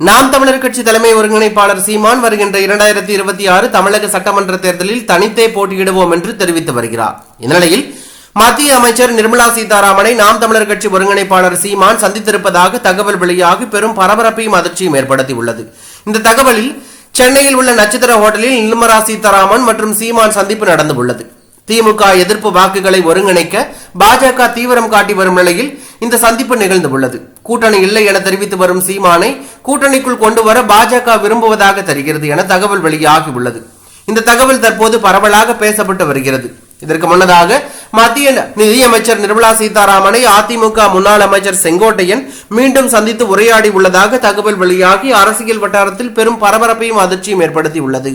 நாம் தமிழர் கட்சி தலைமை ஒருங்கிணைப்பாளர் சீமான் வருகின்ற 2026 தமிழக சட்டமன்ற தேர்தலில் தனித்தே போட்டியிடுவோம் என்று தெரிவித்து வருகிறார். இந்நிலையில் மத்திய அமைச்சர் நிர்மலா சீதாராமனை நாம் தமிழர் கட்சி ஒருங்கிணைப்பாளர் சீமான் சந்தித்திருப்பதாக தகவல் வெளியாகி பெரும் பரபரப்பையும் அதிர்ச்சியும் ஏற்படுத்தியுள்ளது. இந்த தகவலில் சென்னையில் உள்ள நட்சத்திர ஹோட்டலில் நிர்மலா சீதாராமன் மற்றும் சீமான் சந்திப்பு நடந்துள்ளது. திமுக எதிர்ப்பு வாக்குகளை ஒருங்கிணைக்க பாஜக தீவிரம் காட்டி வரும் நிலையில் இந்த சந்திப்பு நிகழ்ந்துள்ளது. கூட்டணி இல்லை என தெரிவித்து வரும் சீமானை கூட்டணிக்குள் கொண்டு வர பாஜக விரும்புவதாக தெரிகிறது என தகவல் வெளியாகி உள்ளது. இந்த தகவல் தற்போது பரவலாக பேசப்பட்டு வருகிறது. இதற்கு முன்னதாக மத்திய நிதியமைச்சர் நிர்மலா சீதாராமனை அதிமுக முன்னாள் அமைச்சர் செங்கோட்டையன் மீண்டும் சந்தித்து உரையாடி உள்ளதாக தகவல் வெளியாகி அரசியல் வட்டாரத்தில் பெரும் பரபரப்பையும் அதிர்ச்சியும் ஏற்படுத்தி உள்ளது.